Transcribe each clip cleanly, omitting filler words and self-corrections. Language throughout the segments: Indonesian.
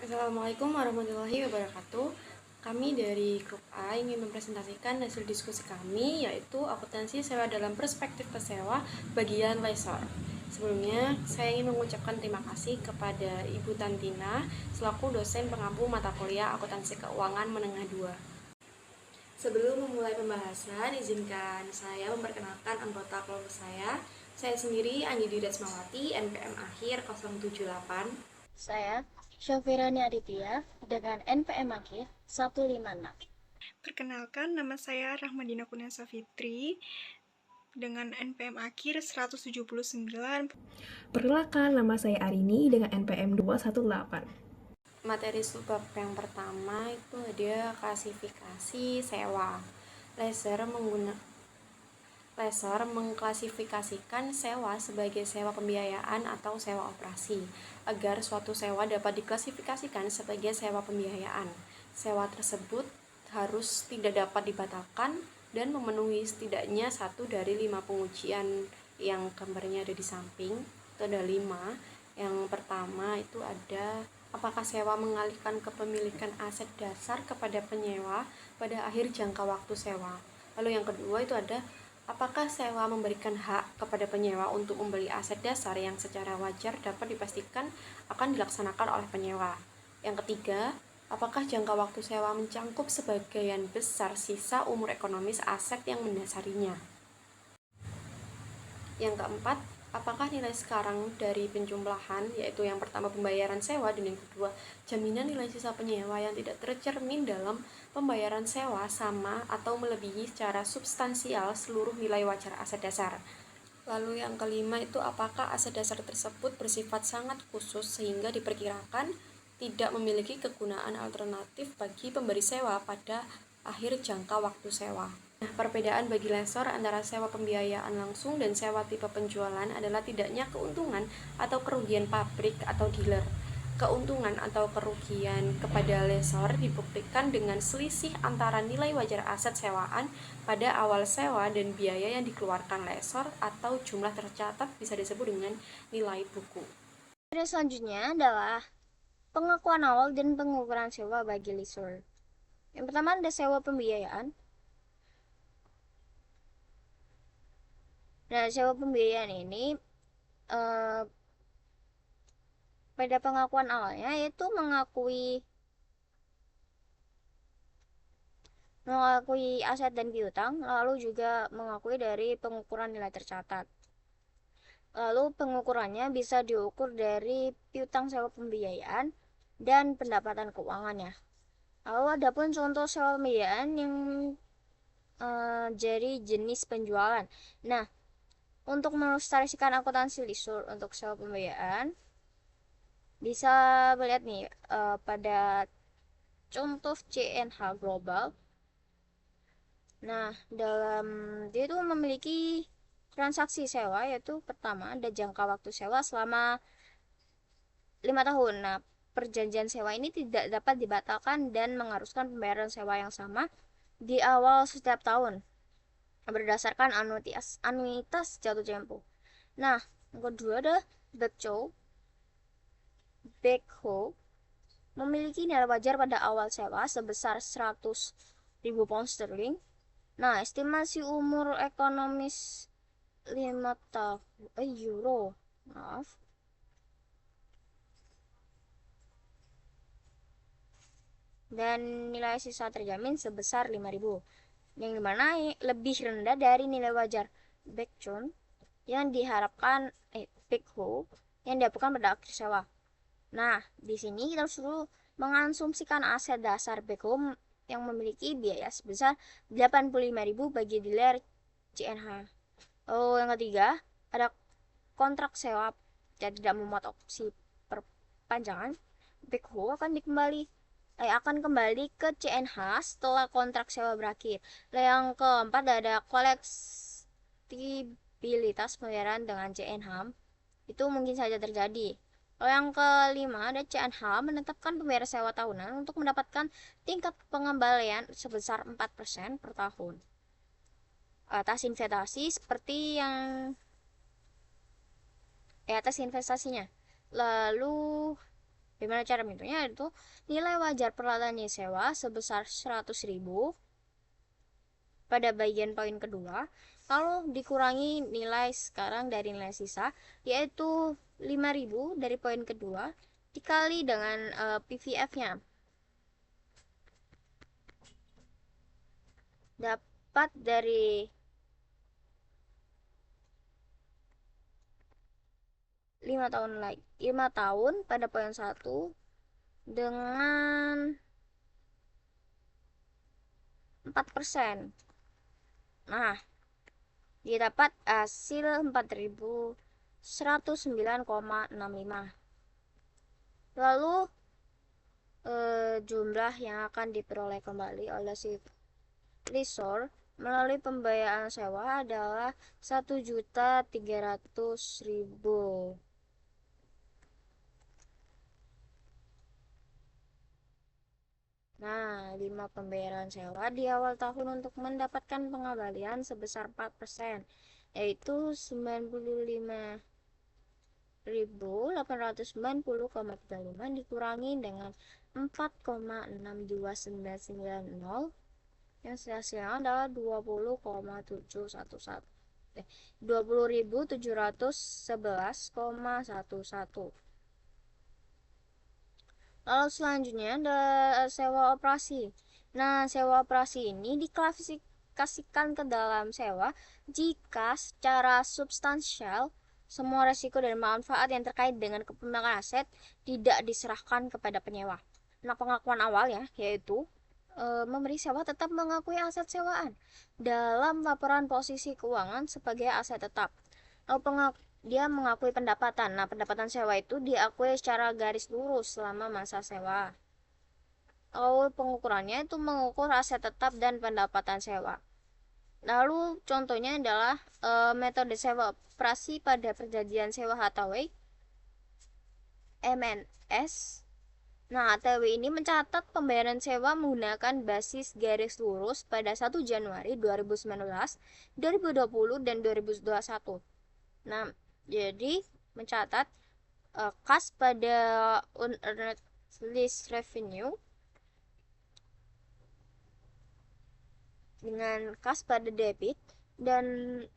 Assalamualaikum warahmatullahi wabarakatuh. Kami dari grup A ingin mempresentasikan hasil diskusi kami, yaitu akuntansi sewa dalam perspektif pesewa bagian lessor. Sebelumnya, saya ingin mengucapkan terima kasih kepada Ibu Tantina selaku dosen pengampu mata kuliah akuntansi keuangan menengah 2. Sebelum memulai pembahasan, izinkan saya memperkenalkan anggota kelompok saya. Saya sendiri Andi Rasmawati, NPM akhir 078. Saya, Syafirani Aditya, dengan NPM akhir 156. Perkenalkan, nama saya Rahmadina Kurniasa Fitri dengan NPM akhir 179. Perkenalkan, nama saya Arini dengan NPM 218. Materi subbab yang pertama itu ada klasifikasi sewa. Lessor mengklasifikasikan sewa sebagai sewa pembiayaan atau sewa operasi. Agar suatu sewa dapat diklasifikasikan sebagai sewa pembiayaan, sewa tersebut harus tidak dapat dibatalkan dan memenuhi setidaknya 1 dari 5 pengujian yang gambarnya ada di samping. Itu ada 5. Yang pertama itu ada apakah sewa mengalihkan kepemilikan aset dasar kepada penyewa pada akhir jangka waktu sewa. Lalu yang kedua itu ada apakah sewa memberikan hak kepada penyewa untuk membeli aset dasar yang secara wajar dapat dipastikan akan dilaksanakan oleh penyewa. Yang ketiga, apakah jangka waktu sewa mencangkup sebagian besar sisa umur ekonomis aset yang mendasarinya. Yang keempat, apakah nilai sekarang dari penjumlahan, yaitu yang pertama pembayaran sewa dan yang kedua jaminan nilai sisa penyewa yang tidak tercermin dalam pembayaran sewa sama atau melebihi secara substansial seluruh nilai wajar aset dasar. Lalu yang kelima itu apakah aset dasar tersebut bersifat sangat khusus sehingga diperkirakan tidak memiliki kegunaan alternatif bagi pemberi sewa pada akhir jangka waktu sewa. Perbedaan bagi lessor antara sewa pembiayaan langsung dan sewa tipe penjualan adalah tidaknya keuntungan atau kerugian pabrik atau dealer. Keuntungan atau kerugian kepada lessor dibuktikan dengan selisih antara nilai wajar aset sewaan pada awal sewa dan biaya yang dikeluarkan lessor atau jumlah tercatat bisa disebut dengan nilai buku. Materi selanjutnya adalah pengakuan awal dan pengukuran sewa bagi lessor. Yang pertama ada sewa pembiayaan. Nah, sewa pembiayaan ini pada pengakuan awalnya yaitu mengakui aset dan piutang, lalu juga mengakui dari pengukuran nilai tercatat. Lalu pengukurannya bisa diukur dari piutang sewa pembiayaan dan pendapatan keuangannya. Lalu ada pun contoh sewa pembiayaan yang jadi jenis penjualan. Nah, untuk melestarikan akuntansi lessor untuk sewa pembiayaan, bisa melihat nih pada contoh CNH Global. Nah, dalam dia itu memiliki transaksi sewa, yaitu pertama ada jangka waktu sewa selama 5 tahun. Nah, perjanjian sewa ini tidak dapat dibatalkan dan mengharuskan pembayaran sewa yang sama di awal setiap tahun berdasarkan anuitas jatuh tempo. Nah, yang kedua ada Backhoe memiliki nilai wajar pada awal sewa sebesar 100.000 pound sterling. Nah, estimasi umur ekonomis 5 tahun euro. Maaf. Dan nilai sisa terjamin sebesar 5.000, yang dimana lebih rendah dari nilai wajar Backhoe yang diharapkan Backhoe yang diharapkan pada akhir sewa. Nah, di sini kita suruh mengasumsikan aset dasar Backhoe yang memiliki biaya sebesar 85.000 bagi dealer CNH. Oh, yang ketiga ada kontrak sewa yang tidak memuat opsi perpanjangan. Backhoe akan kembali ke CNH setelah kontrak sewa berakhir. Yang keempat ada kolektibilitas pembayaran dengan CNH. Itu mungkin saja terjadi. Yang kelima ada CNH menetapkan pembayaran sewa tahunan untuk mendapatkan tingkat pengembalian sebesar 4% per tahun atas investasi seperti yang atas investasinya. Lalu Gimana cara menghitungnya? Itu nilai wajar peralatan disewa sebesar 100.000 pada bagian poin kedua, lalu dikurangi nilai sekarang dari nilai sisa, yaitu 5.000 dari poin kedua dikali dengan PVF-nya. Dapat dari 5 tahun pada poin 1 dengan 4%. Nah, didapat hasil 4.109,65. Lalu jumlah yang akan diperoleh kembali oleh si lessor melalui pembayaran sewa adalah 1.300.000. Nah, 5 pembayaran sewa di awal tahun untuk mendapatkan pengembalian sebesar 4%, yaitu 95.890,35 dikurangi dengan 4,62990 yang hasilnya adalah 20.711,11. Lalu selanjutnya ada sewa operasi. Nah, sewa operasi ini diklasifikasikan ke dalam sewa jika secara substansial semua resiko dan manfaat yang terkait dengan kepemilikan aset tidak diserahkan kepada penyewa. Nah, pengakuan awalnya yaitu memberi sewa tetap mengakui aset sewaan dalam laporan posisi keuangan sebagai aset tetap. Lalu dia mengakui pendapatan. Nah, pendapatan sewa itu diakui secara garis lurus selama masa sewa. Lalu pengukurannya itu mengukur aset tetap dan pendapatan sewa. Lalu contohnya adalah metode sewa operasi pada perjanjian sewa Hathaway MNS. Nah, Hathaway ini mencatat pembayaran sewa menggunakan basis garis lurus pada 1 Januari 2019, 2020, dan 2021. Nah, jadi mencatat kas pada unearned lease revenue dengan kas pada debit dan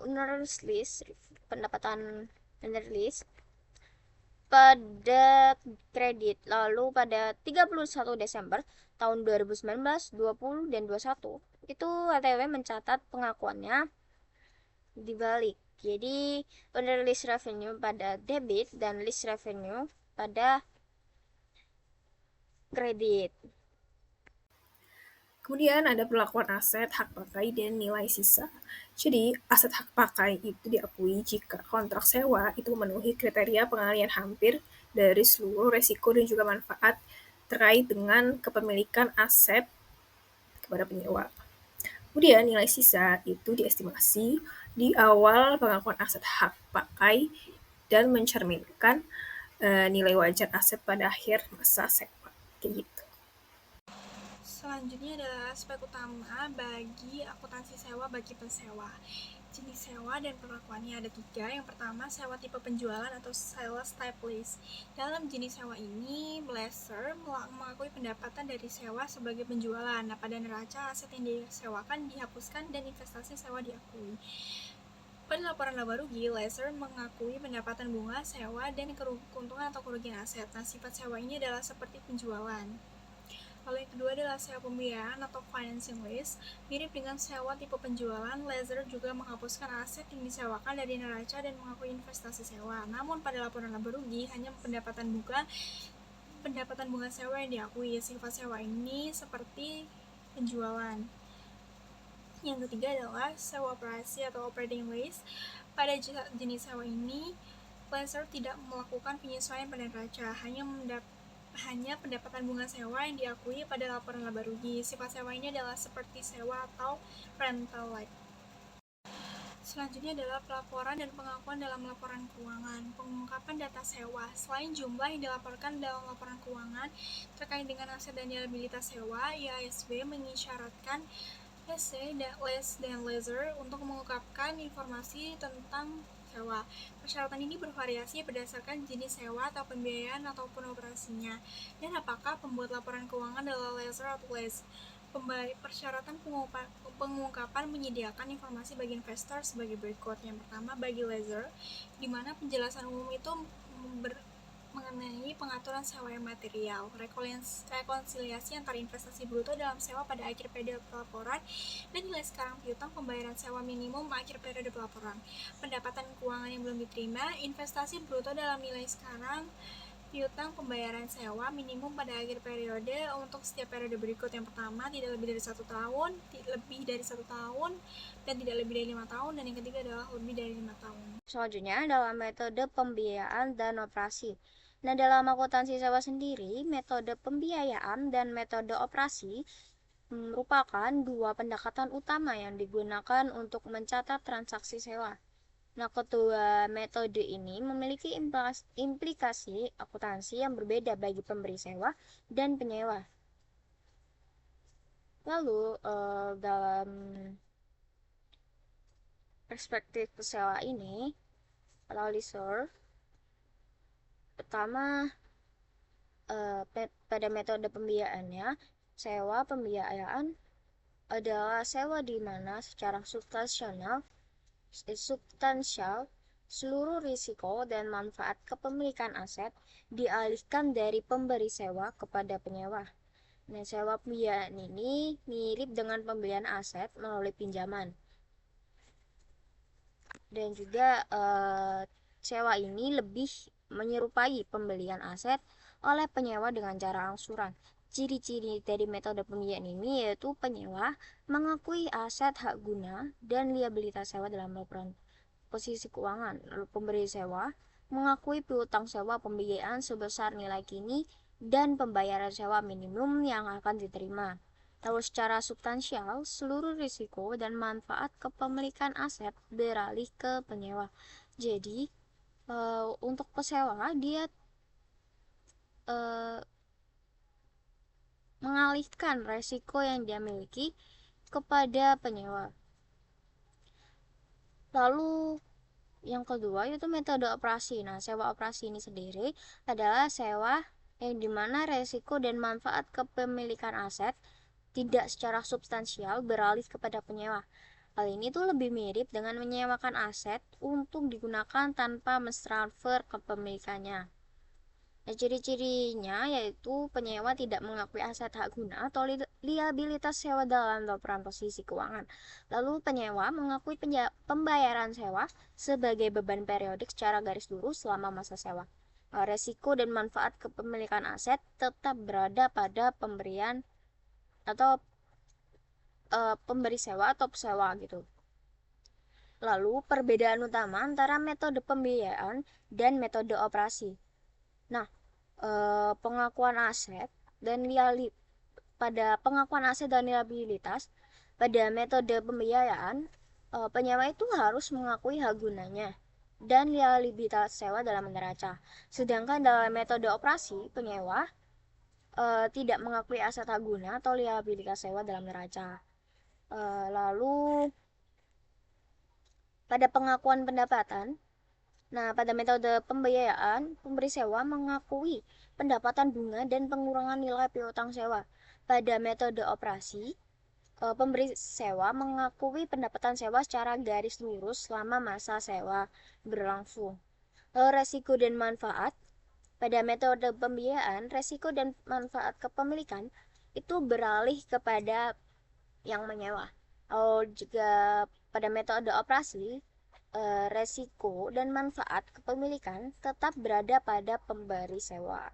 unearned lease pendapatan unearned lease pada kredit. Lalu pada 31 Desember tahun 2019, 20, dan 21 itu ATW mencatat pengakuannya dibalik. Jadi under list revenue pada debit dan list revenue pada kredit. Kemudian ada perlakuan aset, hak pakai, dan nilai sisa. Jadi, aset hak pakai itu diakui jika kontrak sewa itu memenuhi kriteria pengalihan hampir dari seluruh resiko dan juga manfaat terkait dengan kepemilikan aset kepada penyewa. Kemudian nilai sisa itu diestimasi di awal pengakuan aset hak pakai dan mencerminkan nilai wajar aset pada akhir masa sewa. Kayak gitu. Selanjutnya adalah aspek utama bagi akuntansi sewa bagi pensewa. Jenis sewa dan perlakuannya ada 3. Yang pertama, sewa tipe penjualan atau sales type lease. Dalam jenis sewa ini, lessor mengakui pendapatan dari sewa sebagai penjualan. Nah, pada neraca aset yang disewakan dihapuskan dan investasi sewa diakui. Pada laporan laba rugi, lessor mengakui pendapatan bunga, sewa, dan keuntungan atau kerugian aset. Nah, sifat sewa ini adalah seperti penjualan. Lalu yang kedua adalah sewa pembiayaan atau financing lease. Mirip dengan sewa tipe penjualan, lessor juga menghapuskan aset yang disewakan dari neraca dan mengakui investasi sewa. Namun pada laporan laba rugi hanya pendapatan bunga sewa yang diakui. Sifat sewa ini seperti penjualan. Yang ketiga adalah sewa operasi atau operating lease. Pada jenis sewa ini, lessor tidak melakukan penyesuaian pada neraca, hanya pendapatan bunga sewa yang diakui pada laporan laba rugi. Sifat sewa ini adalah seperti sewa atau rental like. Selanjutnya adalah pelaporan dan pengakuan dalam laporan keuangan. Pengungkapan data sewa. Selain jumlah yang dilaporkan dalam laporan keuangan terkait dengan aset dan liabilitas sewa, IASB mengisyaratkan less dan lessor untuk mengungkapkan informasi tentang sewa. Persyaratan ini bervariasi berdasarkan jenis sewa atau pembiayaan ataupun operasinya, dan apakah pembuat laporan keuangan adalah lessor atau less. Persyaratan pengungkapan menyediakan informasi bagi investor sebagai berikut. Yang pertama, bagi lessor, di mana penjelasan umum itu mengenai pengaturan sewa yang material, rekonsiliasi antara investasi bruto dalam sewa pada akhir periode pelaporan dan nilai sekarang piutang pembayaran sewa minimum akhir periode pelaporan, pendapatan keuangan yang belum diterima, investasi bruto dalam nilai sekarang piutang pembayaran sewa minimum pada akhir periode untuk setiap periode berikut. Yang pertama, tidak lebih dari 1 tahun, dan tidak lebih dari 5 tahun, dan yang ketiga adalah lebih dari 5 tahun. Selanjutnya adalah metode pembiayaan dan operasi. Nah, dalam akuntansi sewa sendiri, metode pembiayaan dan metode operasi merupakan dua pendekatan utama yang digunakan untuk mencatat transaksi sewa. Nah, kedua metode ini memiliki implikasi akuntansi yang berbeda bagi pemberi sewa dan penyewa. Lalu, dalam perspektif pesewa ini, atau lessor, pertama, pada metode pembiayaannya, sewa pembiayaan adalah sewa di mana secara substansial seluruh risiko dan manfaat kepemilikan aset dialihkan dari pemberi sewa kepada penyewa. Nah, sewa pembiayaan ini mirip dengan pembelian aset melalui pinjaman. Dan juga sewa ini lebih menyerupai pembelian aset oleh penyewa dengan cara angsuran. Ciri-ciri dari metode pembiayaan ini yaitu penyewa mengakui aset hak guna dan liabilitas sewa dalam laporan posisi keuangan. Lalu pemberi sewa mengakui piutang sewa pembiayaan sebesar nilai kini dan pembayaran sewa minimum yang akan diterima. Lalu secara substansial, seluruh risiko dan manfaat kepemilikan aset beralih ke penyewa. Jadi, untuk pesewa, dia mengalihkan resiko yang dia miliki kepada penyewa. Lalu yang kedua yaitu metode operasi. Nah, sewa operasi ini sendiri adalah sewa yang dimana resiko dan manfaat kepemilikan aset tidak secara substansial beralih kepada penyewa. Hal ini tuh lebih mirip dengan menyewakan aset untuk digunakan tanpa mentransfer kepemilikannya. Nah, ciri-cirinya yaitu penyewa tidak mengakui aset hak guna atau liabilitas sewa dalam laporan posisi keuangan. Lalu penyewa mengakui pembayaran sewa sebagai beban periodik secara garis lurus selama masa sewa. Resiko dan manfaat kepemilikan aset tetap berada pada pemberian atau pemberi sewa atau pesewa gitu. Lalu perbedaan utama antara metode pembiayaan dan metode operasi. Nah, pengakuan aset dan pada pengakuan aset dan liabilitas pada metode pembiayaan, penyewa itu harus mengakui hak gunanya dan liabilitas sewa dalam neraca. Sedangkan dalam metode operasi, penyewa tidak mengakui aset hak guna atau liabilitas sewa dalam neraca. Lalu pada pengakuan pendapatan, nah, pada metode pembiayaan, pemberi sewa mengakui pendapatan bunga dan pengurangan nilai piutang sewa. Pada metode operasi, pemberi sewa mengakui pendapatan sewa secara garis lurus selama masa sewa berlangsung. Resiko dan manfaat, pada metode pembiayaan, resiko dan manfaat kepemilikan itu beralih kepada yang menyewa. Juga pada metode operasi, resiko dan manfaat kepemilikan tetap berada pada pemberi sewa.